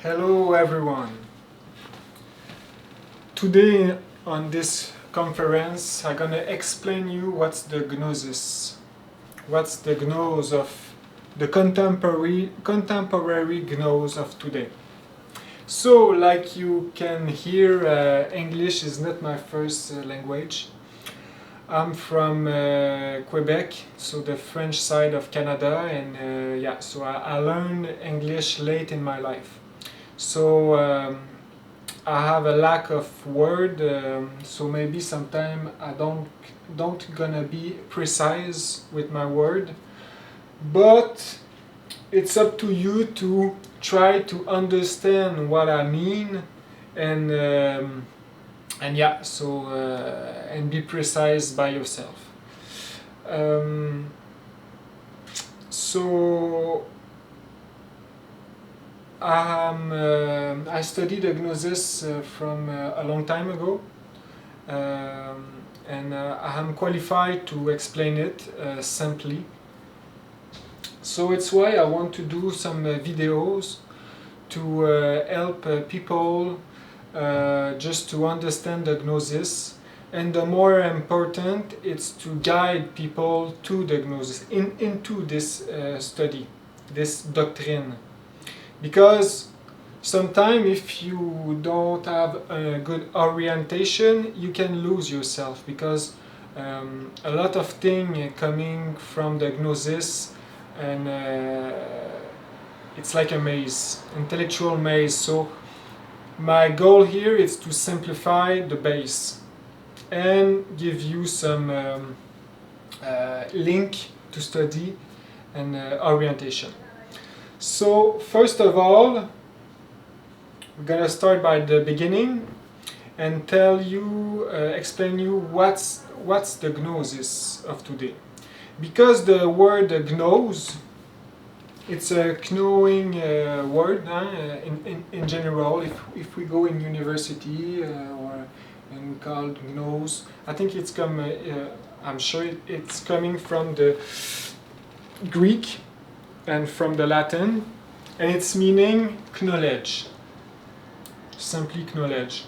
Hello everyone. Today on this conference I'm gonna explain you what's the Gnosis. What's the Gnosis of the contemporary Gnosis of today. So like you can hear, English is not my first language. I'm from Quebec, so the French side of Canada, and so I learned English late in my life. So I have a lack of word, so maybe sometime I don't gonna be precise with my word, but it's up to you to try to understand what I mean, and and be precise by yourself. So I studied Gnosis from a long time ago, and I'm qualified to explain it simply. So it's why I want to do some videos to help people just to understand the Gnosis, and the more important it's to guide people to the Gnosis, into this study, this doctrine. Because sometimes if you don't have a good orientation, you can lose yourself, because a lot of things coming from the Gnosis, and it's like a maze, intellectual maze. So my goal here is to simplify the base and give you some link to study and orientation. So first of all, we're gonna start by the beginning and tell you, explain you what's the Gnosis of today. Because the word gnos, it's a knowing word in general. If we go in university and we call it gnos, I think it's I'm sure it's coming from the Greek and from the Latin, and its meaning knowledge, simply knowledge.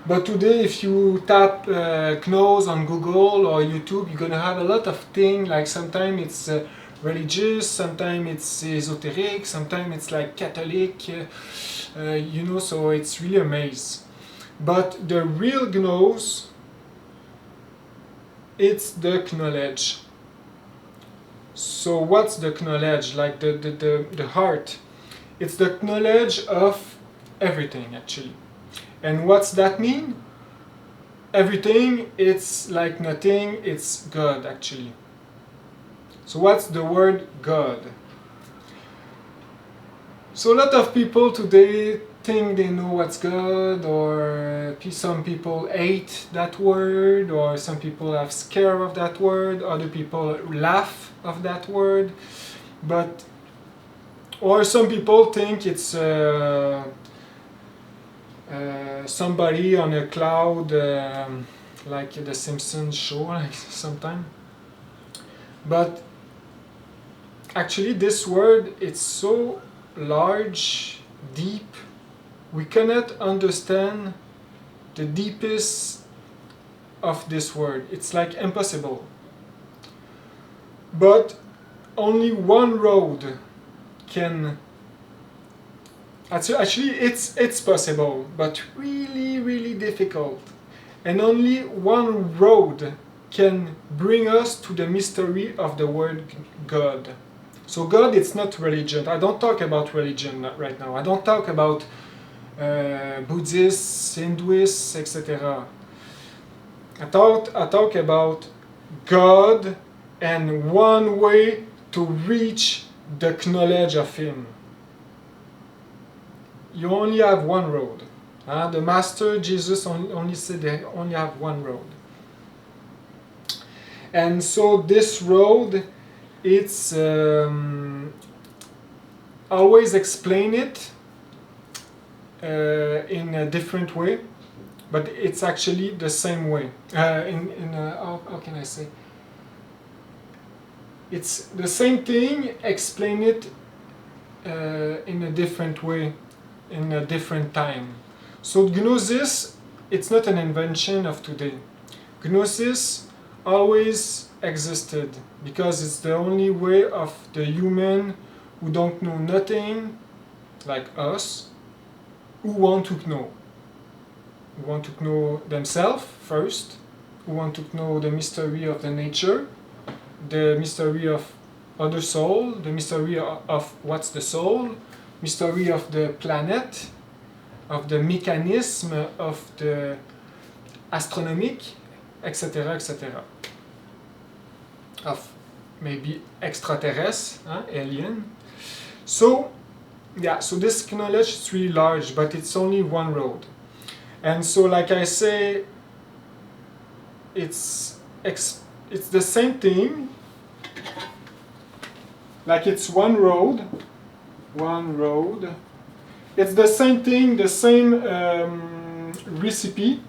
But today, if you tap Gnos on Google or YouTube, you're gonna have a lot of things. Like sometimes it's religious, sometimes it's esoteric, sometimes it's like Catholic, so it's really a maze. But the real Gnos, it's the knowledge. So what's the knowledge? Like the heart. It's the knowledge of everything, actually. And what's that mean? Everything, it's like nothing, it's God, actually. So what's the word God? So a lot of people today think they know what's God, or some people hate that word, or some people are scared of that word, other people laugh of that word, or some people think it's somebody on a cloud, like the Simpsons show, like sometime. But actually this word, it's so large, deep, we cannot understand the deepest of this word. It's like impossible. But only one road can, actually it's possible, but really difficult. And only one road can bring us to the mystery of the word God. So God, it's not religion. I don't talk about religion right now. I don't talk about Buddhists, Hindus, etc. I talk about God, and one way to reach the knowledge of Him. You only have one road. The Master Jesus only said they only have one road. And so this road, it's always explain it in a different way, but it's actually the same way. How can I say? It's the same thing, explain it in a different way, in a different time. So Gnosis, it's not an invention of today. Gnosis always existed because it's the only way of the human who don't know nothing, like us, who want to know. Who want to know themselves first, who want to know the mystery of the nature, the mystery of other soul, the mystery of what's the soul, mystery of the planet, of the mechanism of the astronomique, etc., etc. Of maybe extraterrestrial, alien. So, yeah, so this knowledge is really large, but it's only one road. And so, like I say, it's the same thing. Like it's one road. It's the same thing, the same recipe.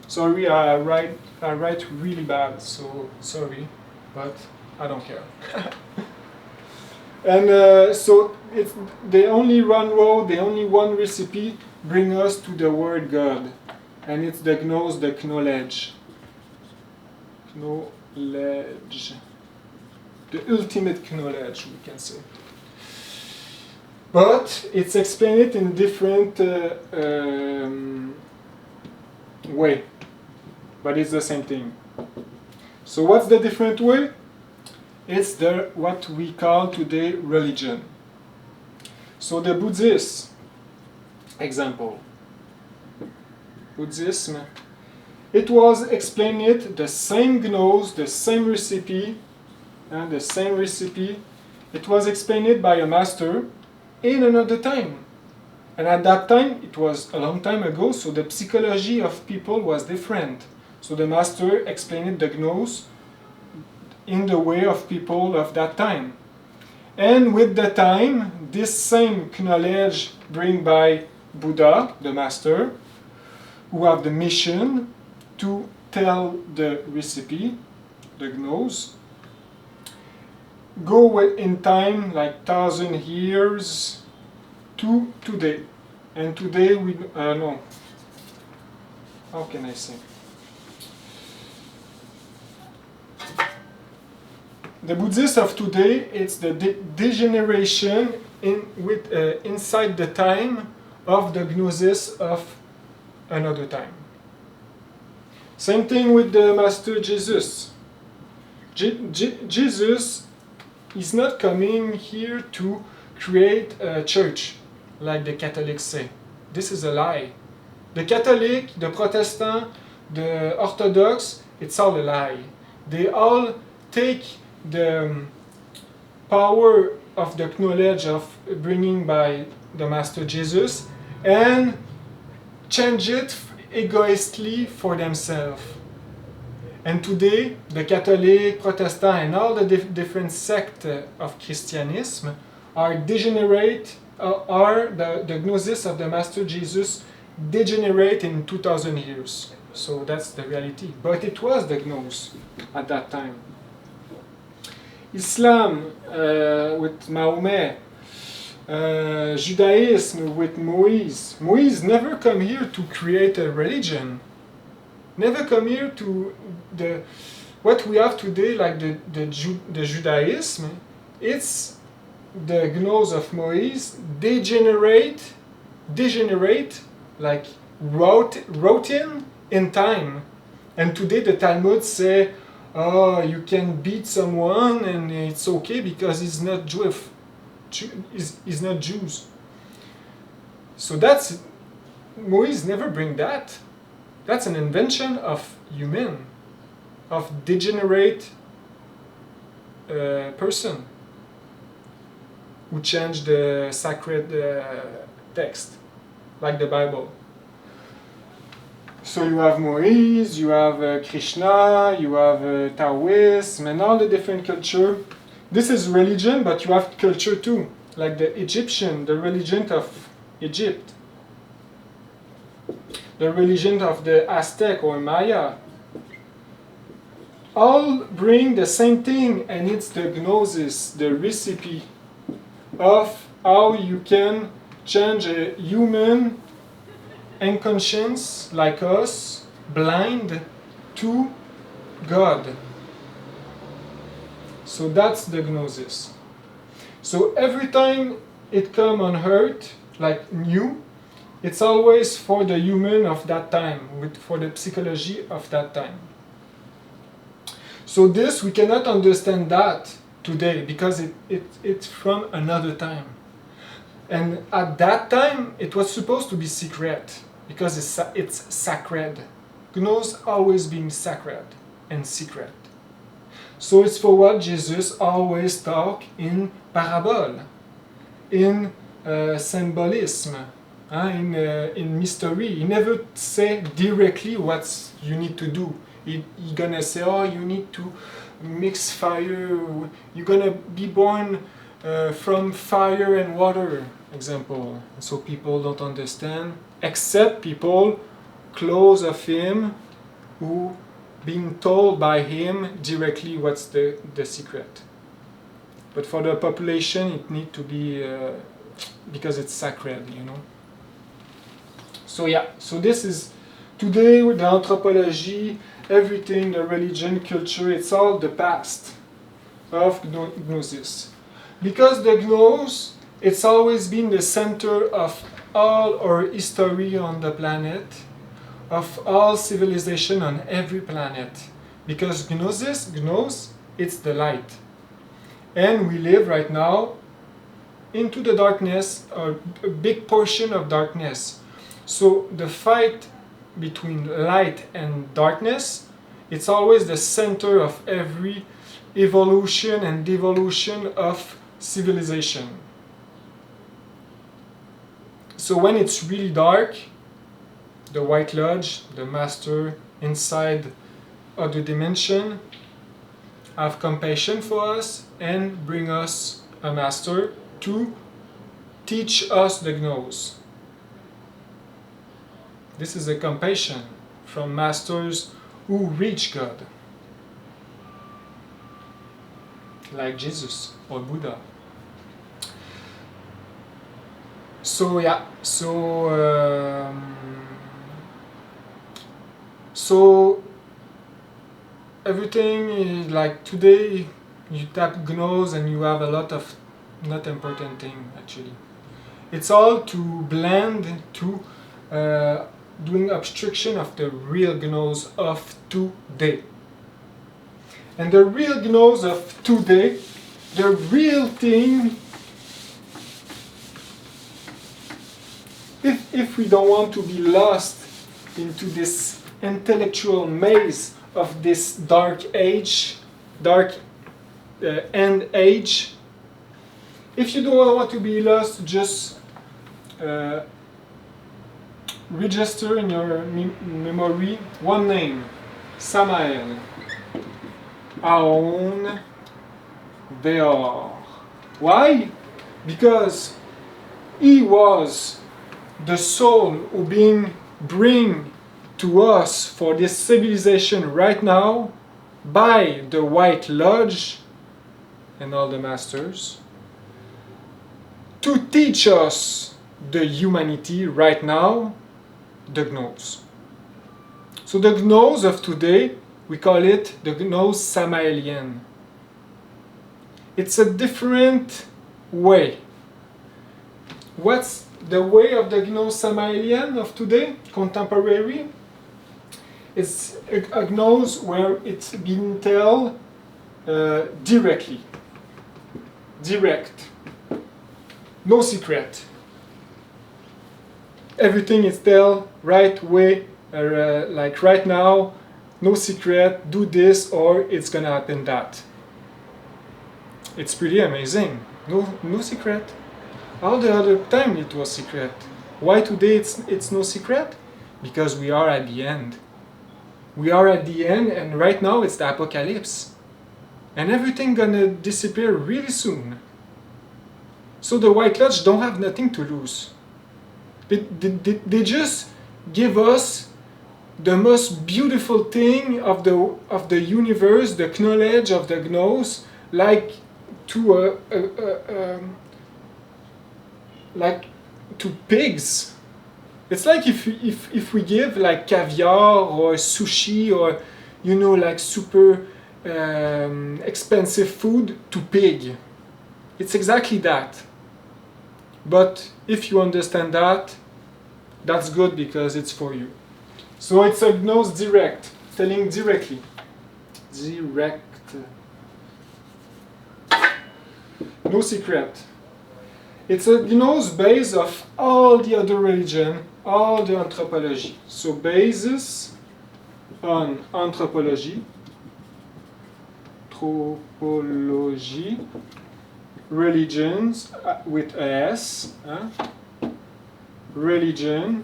Sorry, I write really bad, so sorry, but I don't care. And so it's the only one road, the only one recipe bring us to the word God, and it's the Gnos, the knowledge, the ultimate knowledge, we can say. But it's explained in different way, but it's the same thing. So what's the different way? It's what we call today religion. So the Buddhist example. Buddhism, it was explained the same Gnos, the same recipe, and the same recipe. It was explained by a master in another time. And at that time, it was a long time ago, so the psychology of people was different. So the master explained the Gnos in the way of people of that time. And with the time, this same knowledge bring by Buddha, the master, who have the mission to tell the recipe, the Gnos, go in time like 1,000 years to today. And today we no. How can I say? The Buddhists of today, it's the degeneration inside the time of the Gnosis of another time. Same thing with the Master Jesus. Jesus is not coming here to create a church like the Catholics say. This is a lie. The Catholic, the Protestant, the Orthodox, it's all a lie. They all take the power of the knowledge of bringing by the Master Jesus and change it egoistly for themselves. And today, the Catholic, Protestant, and all the different sects of Christianism are degenerate, the Gnosis of the Master Jesus degenerate in 2,000 years. So that's the reality. But it was the Gnos at that time. Islam with Mahomet, Judaism with Moise. Moise never come here to create a religion. Never come here to what we have today, like the Judaism. It's the Gnos of Moise degenerate, like routine in time. And today the Talmud say, oh, you can beat someone and it's okay because he's not Jewish. He's not Jews. So that's, Moise never bring that. That's an invention of human, of degenerate person who changed the sacred text, like the Bible. So you have Moise, you have Krishna, you have Taoism, and all the different culture. This is religion, but you have culture too, like the Egyptian, the religion of Egypt, the religion of the Aztec or Maya. All bring the same thing, and it's the Gnosis, the recipe of how you can change a human inconscious like us, blind, to God. So that's the Gnosis. So every time it comes on earth, like new, it's always for the human of that time, for the psychology of that time. So this, we cannot understand that today because it's from another time. And at that time, it was supposed to be secret because it's sacred. Gnosis always being sacred and secret. So it's for what Jesus always talk in parable, in symbolism, in mystery. He never say directly what you need to do. He gonna say, oh, you need to mix fire. You're gonna be born from fire and water, example. So people don't understand, except people close of him who being told by him directly what's the secret. But for the population, it need to be because it's sacred, you know. So yeah, so this is today with the anthropology, everything, the religion, culture, it's all the past of Gnosis. Because the Gnosis, it's always been the center of all our history on the planet, of all civilization on every planet. Because Gnosis, it's the light. And we live right now into the darkness, or a big portion of darkness. So the fight between light and darkness, it's always the center of every evolution and devolution of civilization. So when it's really dark, the White Lodge, the master inside other dimension, have compassion for us and bring us a master to teach us the Gnosis. This is a compassion from masters who reach God, like Jesus or Buddha. So yeah, so everything is like today you tap Gnosis and you have a lot of not important thing actually. It's all to blend to doing obstruction of the real Gnosis of today. And the real Gnosis of today, the real thing, if we don't want to be lost into this intellectual maze of this dark age, dark end age, if you don't want to be lost, just register in your memory one name, Samael. Aon Veor. Why? Because he was the soul who being bring to us for this civilization right now by the White Lodge and all the masters to teach us the humanity right now, the Gnosis. So the Gnosis of today, we call it the Gnosis Samaelian. It's a different way. What's the way of the Gnosis Samaelian of today, contemporary? It's a Gnosis where it's being told directly. Direct. No secret. Everything is told right way, like right now, no secret, do this or it's gonna happen that. It's pretty amazing. No secret. All the other time it was secret. Why today it's no secret? Because we are at the end. We are at the end and right now it's the apocalypse. And everything gonna disappear really soon. So the White Lodge don't have nothing to lose. They just give us the most beautiful thing of the universe, the knowledge of the Gnosis, like to like to pigs. It's like if we give like caviar or sushi or like super expensive food to pig. It's exactly that. But if you understand that, that's good because it's for you. So it's a Gnosis direct, telling directly. Direct. No secret. It's a Gnosis base of all the other religion, all the anthropology. So basis on anthropology, religions with a S, religion,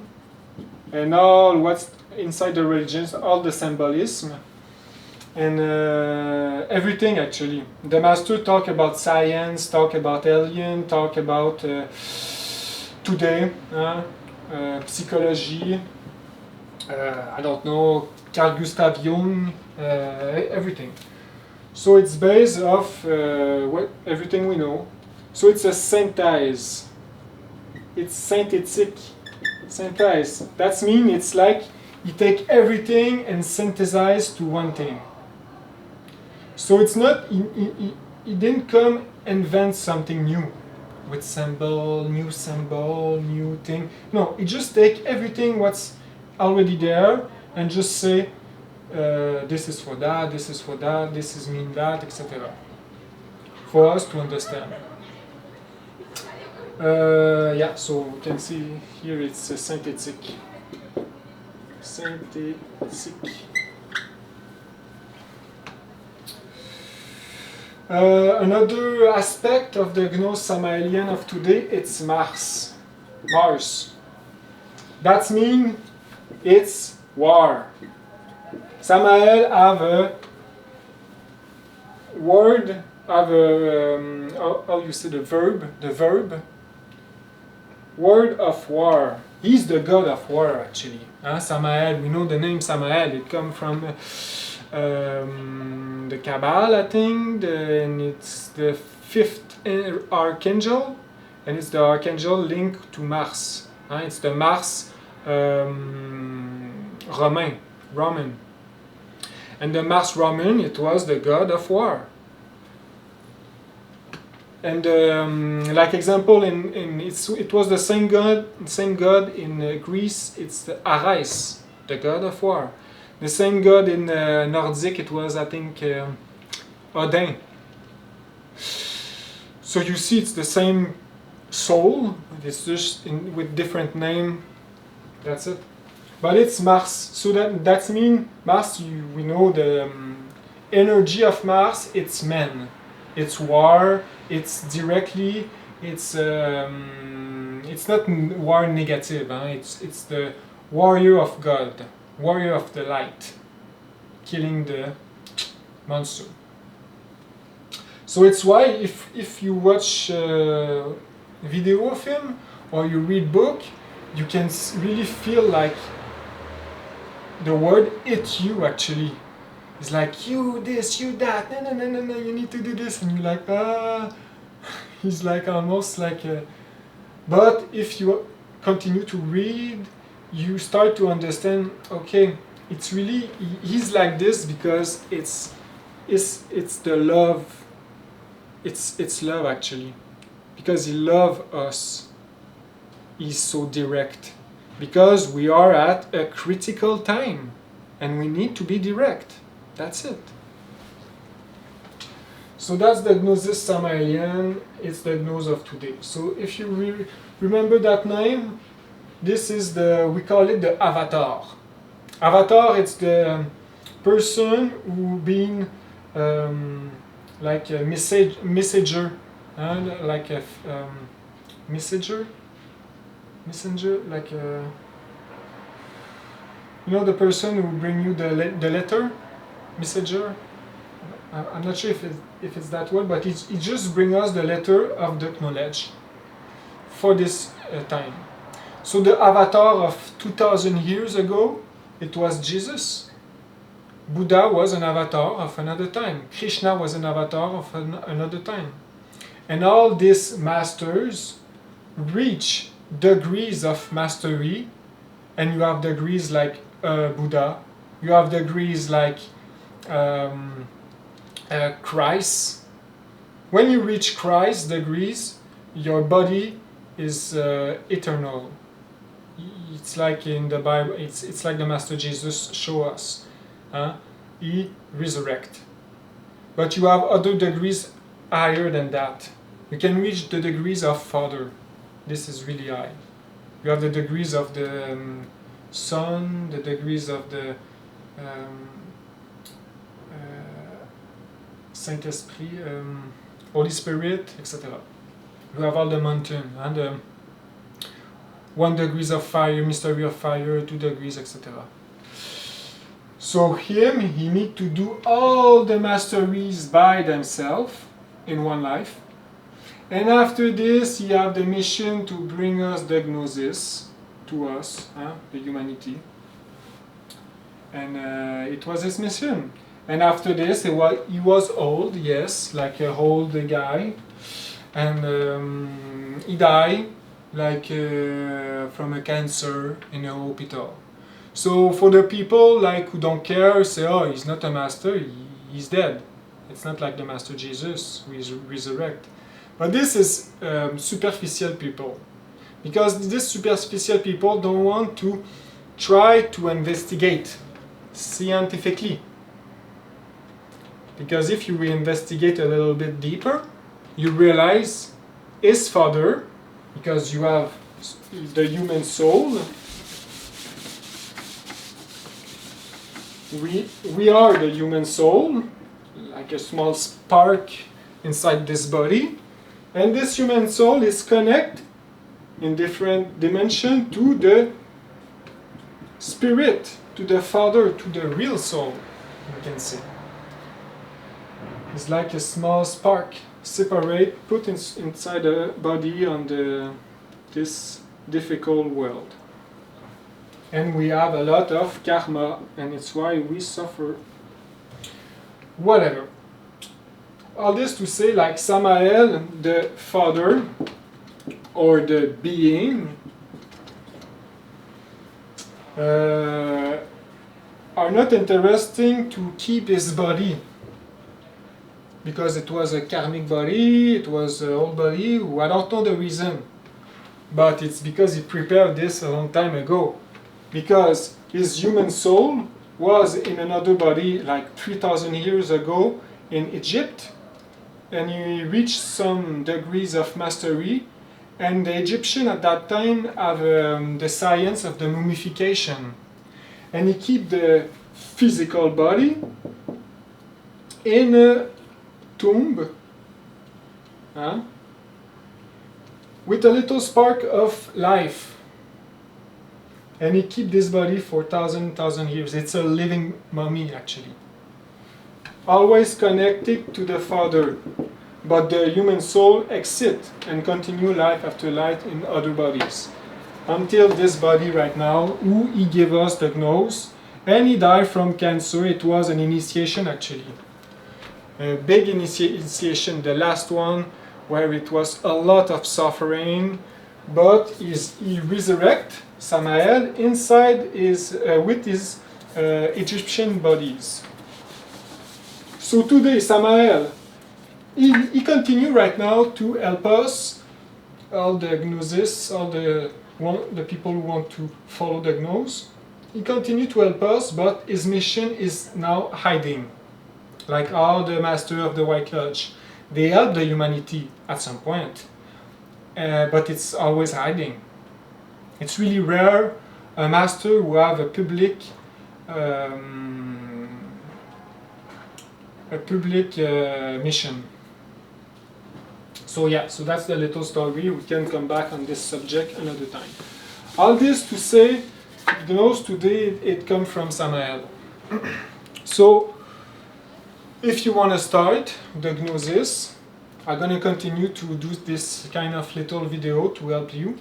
and all what's inside the religions, all the symbolism, and everything actually. The master talk about science, talk about alien, talk about today, psychology, I don't know, Carl Gustav Jung, everything. So it's based off everything we know. So it's a synthèse. It's synthetic. Synthèse. That means it's like you take everything and synthesize to one thing. So it's not, he didn't come invent something new with new symbol, new thing. No, he just take everything what's already there and just say, this is for that, this is for that, this is mean that, etc. For us to understand. Yeah, so you can see here it's synthetic. Synthetic. Another aspect of the Gnosis Samaelian of today, it's Mars. Mars. That means it's war. Samael have a word, have a, how you say the verb? Word of war. He's the god of war actually. Samael, we know the name Samael, it comes from the Kabbalah, I think, and it's the 5th archangel, and it's the archangel linked to Mars. It's the Mars Roman. And the Mars Roman, it was the god of war. And like example, it was the same god in Greece. It's the Ares, the god of war. The same god in Nordic, it was, I think, Odin. So you see, it's the same soul. It's just with different name. That's it. But it's Mars. So that means Mars. We know the energy of Mars. It's men. It's war. It's directly. It's not war negative. It's the warrior of God, warrior of the light, killing the monster. So it's why if you watch video of him or you read book, you can really feel like the word hit you actually. It's like, you this, you that, no, you need to do this, and you're like, he's like almost like but if you continue to read, you start to understand, okay, it's really, he's like this because it's the love, it's love actually, because he loves us. He's so direct, because we are at a critical time and we need to be direct. That's it. So that's the Gnosis Samaelian, it's the Gnosis of today. So if you remember that name, this is we call it the avatar. Avatar, it's the person who been like a messenger, like a messenger, like a, the person who bring you the letter, messenger. I'm not sure if it's that word, but it just brings us the letter of the knowledge for this time. So the avatar of 2000 years ago, it was Jesus. Buddha was an avatar of another time. Krishna was an avatar of another time. And all these masters reach degrees of mastery, and you have degrees like Buddha, you have degrees like Christ. When you reach Christ degrees, your body is eternal. It's like in the Bible, it's like the Master Jesus show us. He resurrect. But you have other degrees higher than that. You can reach the degrees of Father. This is really high. You have the degrees of the Son, the degrees of the Saint-Esprit, Holy Spirit, etc. You have all the mountain, and 1 degrees of fire, mystery of fire, 2 degrees, etc. So he need to do all the masteries by themselves in one life. And after this, he have the mission to bring us the Gnosis to us, the humanity. And it was his mission. And after this, he was old, yes, like an old guy. And he died like from a cancer in a hospital. So for the people like who don't care, say, oh, he's not a master, he's dead. It's not like the Master Jesus who is resurrect. But this is superficial people. Because these superficial people don't want to try to investigate scientifically. Because if you investigate a little bit deeper, you realize his Father, because you have the human soul. We are the human soul, like a small spark inside this body. And this human soul is connected in different dimensions to the spirit, to the Father, to the real soul, we can say. It's like a small spark, separate, put inside the body on this difficult world. And we have a lot of karma, and it's why we suffer. Whatever. All this to say, like Samael, the Father, or the being, are not interesting to keep his body. Because it was a karmic body, it was an old body, I don't know the reason. But it's because he prepared this a long time ago. Because his human soul was in another body like 3,000 years ago in Egypt, and he reached some degrees of mastery, and the Egyptians at that time have the science of the mummification, and he keep the physical body in a tomb with a little spark of life. And he keep this body for thousand years. It's a living mummy, actually. Always connected to the Father. But the human soul exit and continue life after life in other bodies. Until this body right now, who he gave us the Gnosis, and he died from cancer. It was an initiation, actually. A big initiation, the last one, where it was a lot of suffering, but he resurrect Samael inside with his Egyptian bodies. So today Samael, he continue right now to help us, all the Gnosis, all the people who want to follow the Gnosis. He continue to help us, but his mission is now hiding. Like all the Master of the White Lodge. They help the humanity at some point, but it's always hiding. It's really rare a master who have a public mission. So yeah, so that's the little story. We can come back on this subject another time. All this to say, the Gnosis today, it comes from Samael. So, if you want to start the Gnosis, I'm going to continue to do this kind of little video to help you.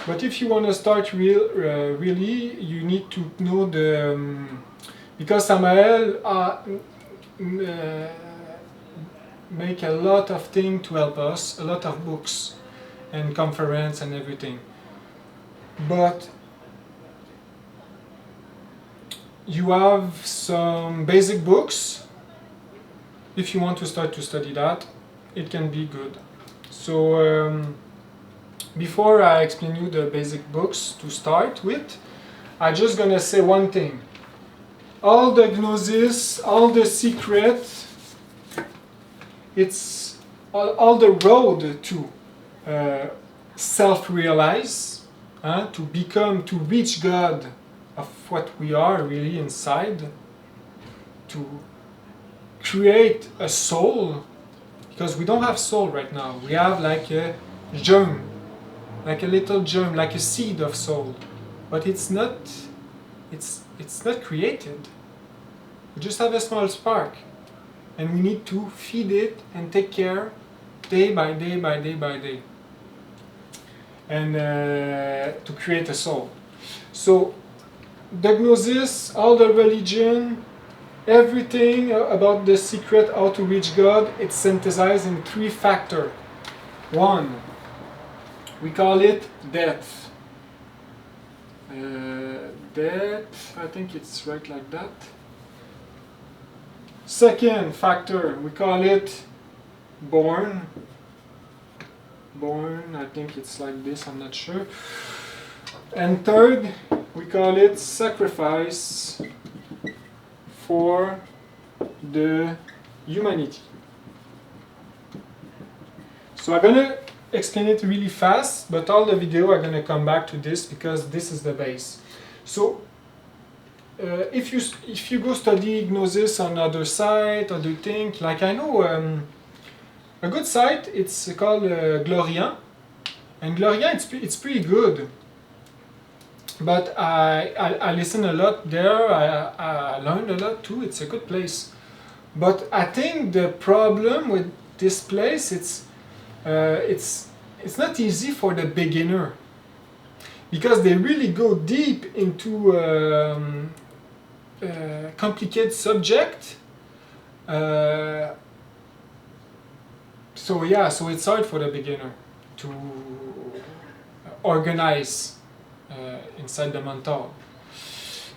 But if you want to start really, you need to know because Samael make a lot of things to help us, a lot of books. and conference and everything. But you have some basic books. If you want to start to study that, it can be good. So before I explain you the basic books to start with, I'm just gonna say one thing. All the Gnosis, all the secret, it's all the road to self-realize, to become, to reach God of what we are really inside, to create a soul, because we don't have soul right now. We have like a germ, like a little germ, like a seed of soul, but it's not created. We just have a small spark, and we need to feed it and take care day by day by day by day, and to create a soul. So the Gnosis, all the religion, everything about the secret how to reach God, it's synthesized in 3 factors. 1, we call it death. Death, I think it's right like that. Second factor, we call it born. Born, I think it's like this, I'm not sure. And third, we call it sacrifice for the humanity. So I'm gonna explain it really fast, but all the video I'm gonna come back to this because this is the base. So if you go study Gnosis on other site, other thing, like I know a good site, it's called Glorian, and Glorian it's pretty good. But I listen a lot there. I learned a lot too. It's a good place. But I think the problem with this place, it's not easy for the beginner, because they really go deep into complicated subject. So yeah, so it's hard for the beginner to organize inside the mental.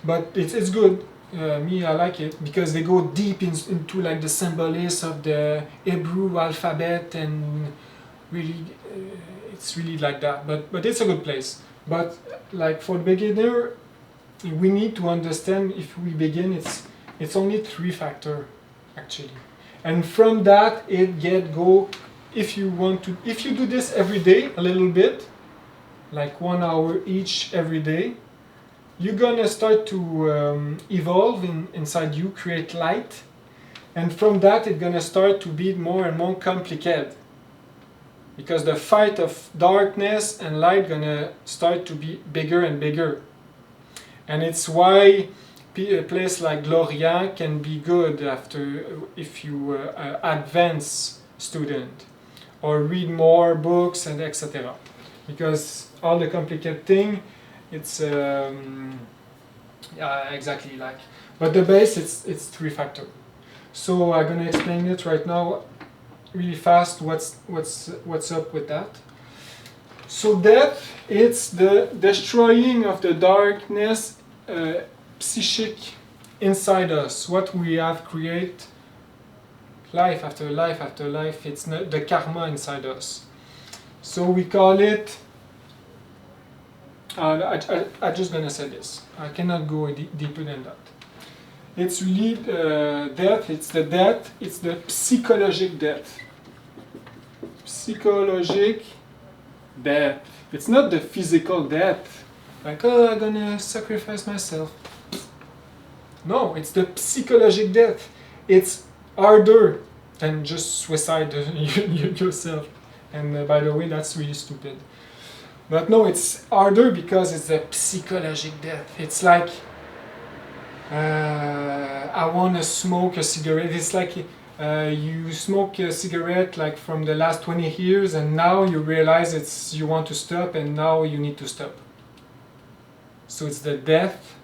But it's good. Me, I like it because they go deep into like the symbolism of the Hebrew alphabet, and really, it's really like that. But it's a good place. But like for the beginner, we need to understand, if we begin, it's only 3 factors actually, and from that it go. If you do this every day a little bit, like 1 hour each every day, you're gonna start to evolve inside you, create light, and from that it's gonna start to be more and more complicated, because the fight of darkness and light gonna start to be bigger and bigger. And it's why a place like Glorian can be good if you advance student or read more books and etc. Because all the complicated thing, it's yeah, exactly like. But the base, it's 3 factors. So I'm gonna explain it right now, really fast. What's up with that? So death, it's the destroying of the darkness, psychic inside us. What we have created, life after life after life. It's not the karma inside us. So we call it. I'm just gonna say this. I cannot go deeper than that. It's really death. It's the death. It's the psychologic death. Psychologic death. It's not the physical death. Like, oh, I'm gonna sacrifice myself. No, it's the psychologic death. It's harder than just suicide yourself. And by the way, that's really stupid. But no, it's harder because it's a psychologic death. It's like, I want to smoke a cigarette. It's like you smoke a cigarette like from the last 20 years, and now you realize you want to stop, and now you need to stop. So it's the death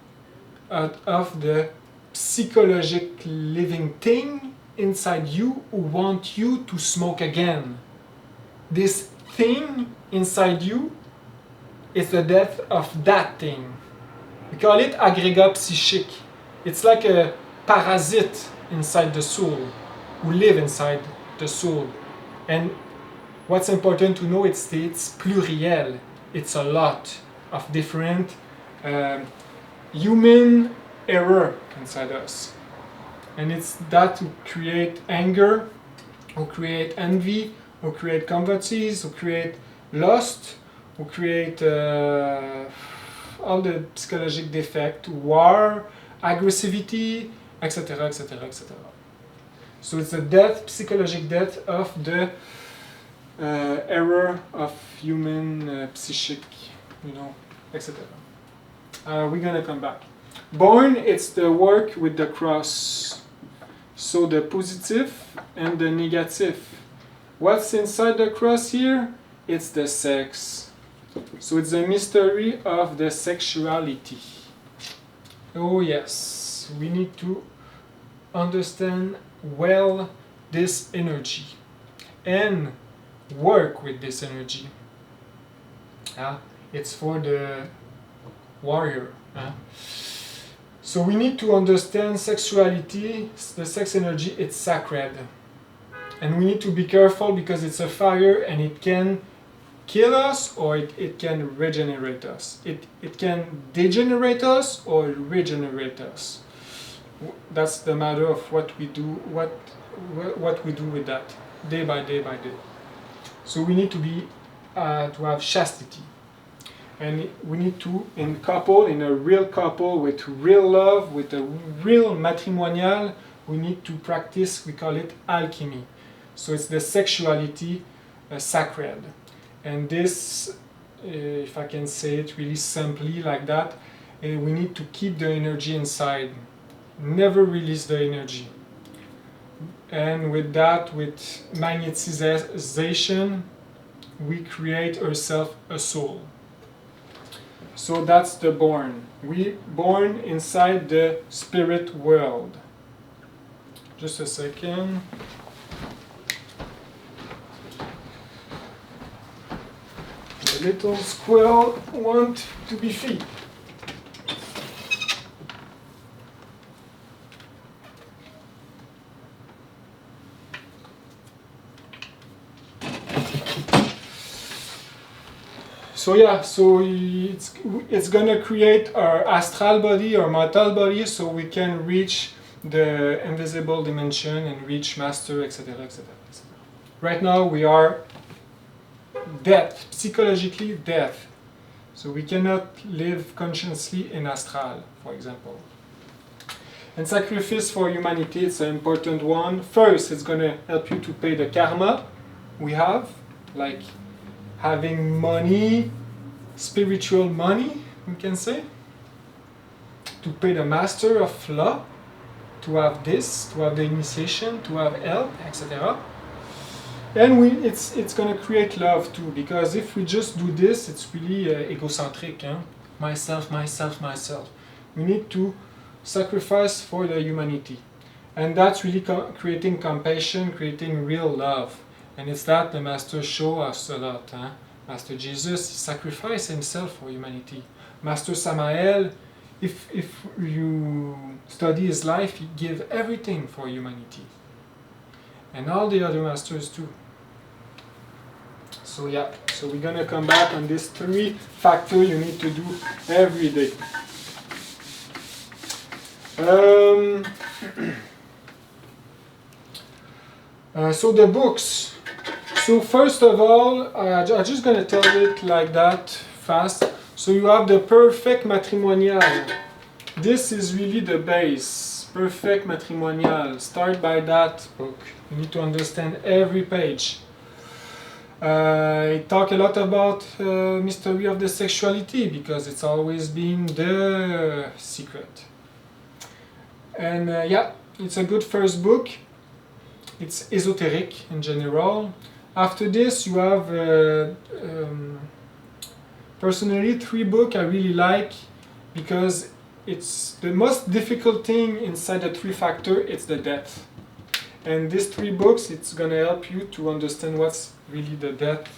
of the psychologic living thing inside you who want you to smoke again. This thing inside you, it's the death of that thing. We call it agrégat psychique. It's like a parasite inside the soul, who live inside the soul. And what's important to know, it's pluriel. It's a lot of different human error inside us. And it's that who create anger, who create envy, who create convoities, who create lust, who create all the psychological defect, war, aggressivity, etc., etc., etc. So it's the death, psychological death of the error of human psychic, etc. We're gonna come back. Born, it's the work with the cross. So the positive and the negative. What's inside the cross here? It's the sex. So it's the mystery of the sexuality. Oh yes, we need to understand well this energy and work with this energy. It's for the warrior. So we need to understand sexuality, the sex energy, it's sacred. And we need to be careful because it's a fire and it can kill us or it can regenerate us. It can degenerate us or regenerate us. That's the matter of what we do, what we do with that, day by day by day. So we need to be to have chastity. And we need to, in a real couple, with real love, with a real matrimonial, we need to practice, we call it alchemy. So it's the sexuality sacred. And this, if I can say it really simply like that, we need to keep the energy inside. Never release the energy. And with that, with magnetization, we create ourselves a soul. So that's the born. We born inside the spirit world. Just a second. The little squirrel want to be fed. So yeah, so it's gonna our astral body or mental body, so we can reach the invisible dimension and reach master, etc., etc., etc. Right now we are death, psychologically death. So we cannot live consciously in astral, for example. And sacrifice for humanity, it's an important one. First, it's gonna help you to pay the karma we have, like having money, spiritual money, we can say, to pay the master of law, to have this, to have the initiation, to have help, etc. And it's going to create love too, because if we just do this, it's really egocentric. Myself, myself, myself. We need to sacrifice for the humanity. And that's really creating compassion, creating real love. And it's that the Master shows us a lot. Master Jesus, he sacrificed himself for humanity. Master Samael, if you study his life, he gave everything for humanity. And all the other masters too. So yeah, so we're gonna come back on these 3 factors you need to do every day. So the books. So first of all, I'm just going to tell it like that, fast. So you have the Perfect Matrimonial. This is really the base. Perfect Matrimonial. Start by that book. You need to understand every page. It talks a lot about mystery of the sexuality, because it's always been the secret. And yeah, it's a good first book. It's esoteric in general. After this, you have personally 3 books I really like, because it's the most difficult thing inside the 3 factors. It's the death. And these 3 books, it's gonna help you to understand what's really the death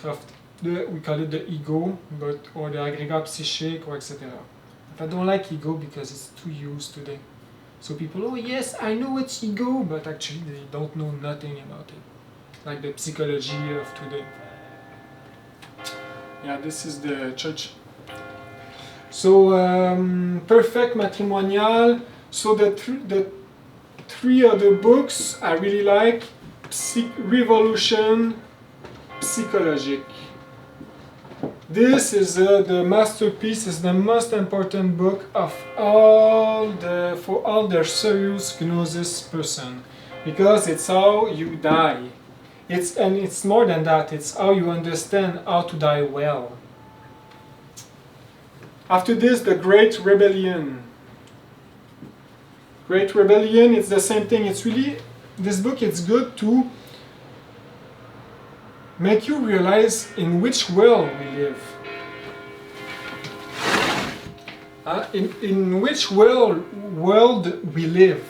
of we call it the ego, or the agrégat psychique, or etc. But I don't like ego because it's too used today. So people, oh yes, I know it's ego, but actually they don't know nothing about it. Like the psychology of today. Yeah, this is the church. So perfect matrimonial. So the three other books I really like: Revolution, Psychologique. This is the masterpiece. Is the most important book of for all the serious Gnosis person, because it's how you die. It's more than that. It's how you understand how to die well. After this, the Great Rebellion. Great Rebellion, it's the same thing. It's really, this book, it's good to make you realize in which world we live. In which world we live.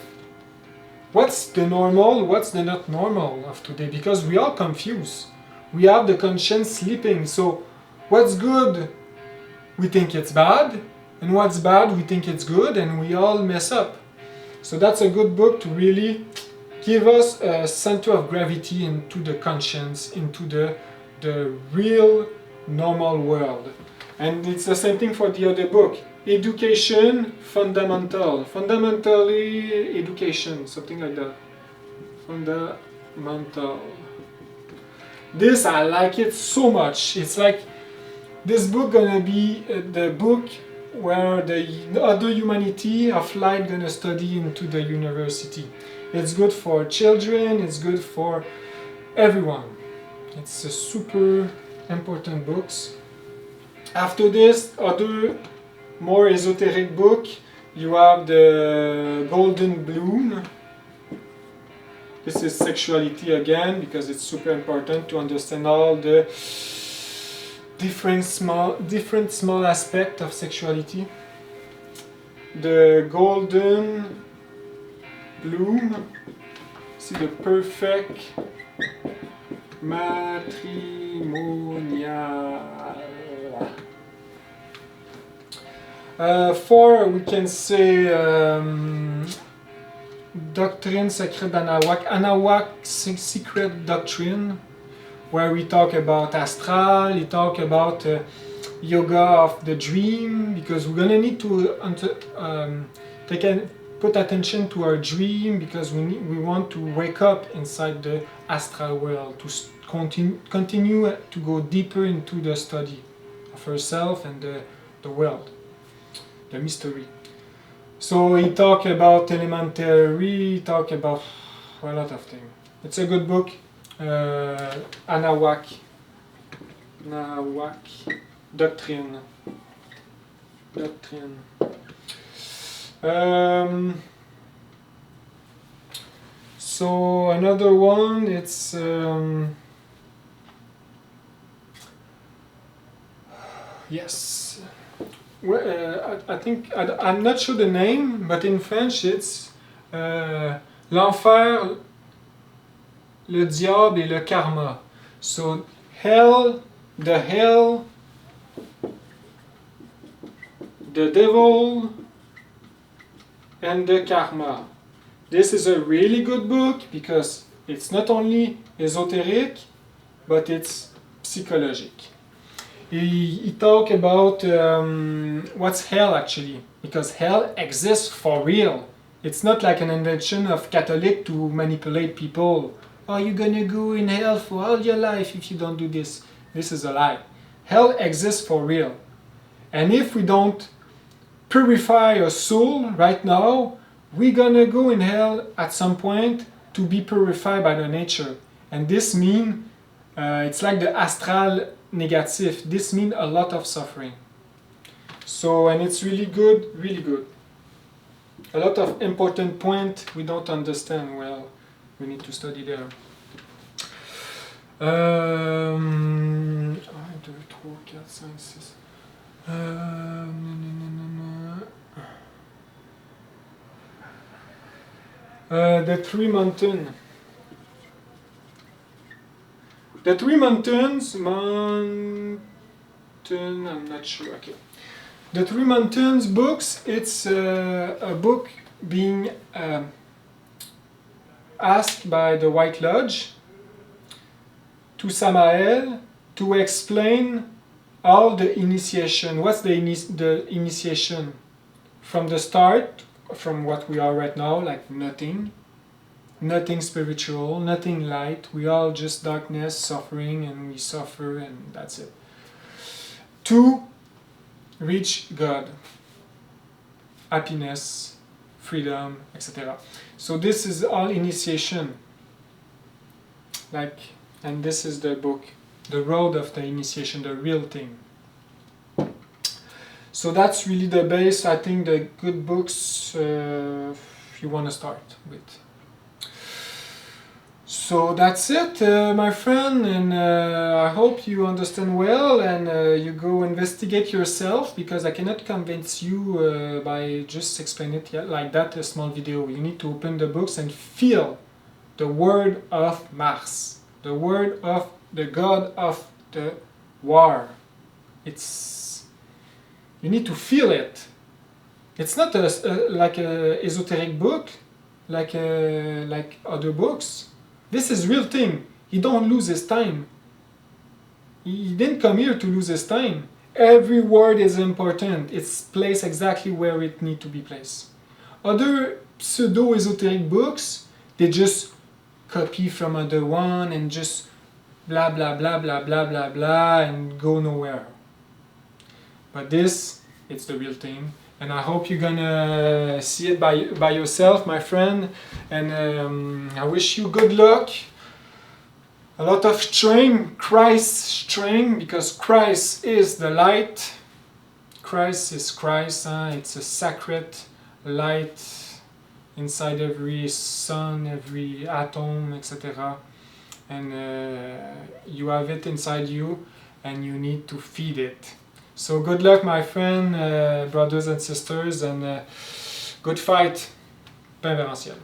What's the normal, what's the not normal of today? Because we are confused. We have the conscience sleeping. So what's good, we think it's bad. And what's bad, we think it's good. And we all mess up. So that's a good book to really give us a center of gravity into the conscience, into the real normal world. And it's the same thing for the other book. Education, fundamentally education, something like that. Fundamental. This, I like it so much. It's like, this book gonna be the book where the other humanity of light gonna study into the university. It's good for children, it's good for everyone. It's a super important books. After this, other more esoteric book, you have the Golden Bloom. This is sexuality again, because it's super important to understand all the different small aspects of sexuality. The Golden Bloom, see the perfect matrimonial. For we can say Doctrine Secret d'Anahuac, Anahuac Secret Doctrine, where we talk about astral, we talk about yoga of the dream, because we're gonna need to put attention to our dream, because we want to wake up inside the astral world, to continue to go deeper into the study of ourselves and the world, the mystery. So he talk about elementary, he talk about a lot of things. It's a good book. Anahuac Doctrine. So another one, it's yes. Well, I think I'm not sure the name, but in French it's l'enfer, le diable et le karma. So hell, the devil, and the karma. This is a really good book because it's not only esoteric, but it's psychologic. He talk about what's hell actually, because hell exists for real. It's not like an invention of Catholic to manipulate people. Oh, you're gonna go in hell for all your life if you don't do this. This is a lie. Hell exists for real. And if we don't purify our soul right now, we're gonna go in hell at some point to be purified by the nature. And this means, it's like the astral negative. This means a lot of suffering. So, and it's really good, really good. A lot of important points we don't understand well. We need to study there. 1, 2, 3, 4, 5, 6. The Three Mountains. The Three Mountains, I'm not sure, okay. The Three Mountains books, it's a book being asked by the White Lodge to Samael to explain all the initiation. What's the initiation? From the start, from what we are right now, like nothing spiritual, nothing light, we all just darkness, suffering, and we suffer, and that's it. To reach God, happiness, freedom, etc. So this is all initiation, like, and this is the book, the road of the initiation, the real thing. So that's really the base, I think, the good books if you want to start with. So that's it, my friend, and I hope you understand well, and you go investigate yourself, because I cannot convince you by just explaining it like that, a small video. You need to open the books and feel the word of Mars, the word of the god of the war. You need to feel it. It's not like an esoteric book, like other books. This is real thing. He don't lose his time. He didn't come here to lose his time. Every word is important. It's placed exactly where it needs to be placed. Other pseudo-esoteric books, they just copy from other one and just blah blah blah blah blah blah blah and go nowhere. But this, it's the real thing. And I hope you're gonna see it by yourself, my friend. And I wish you good luck. A lot of strength, Christ's strength, because Christ is the light. Christ is Christ. It's a sacred light inside every sun, every atom, etc. And you have it inside you, and you need to feed it. So good luck, my friend, brothers and sisters, and good fight. Pain Vérentiel.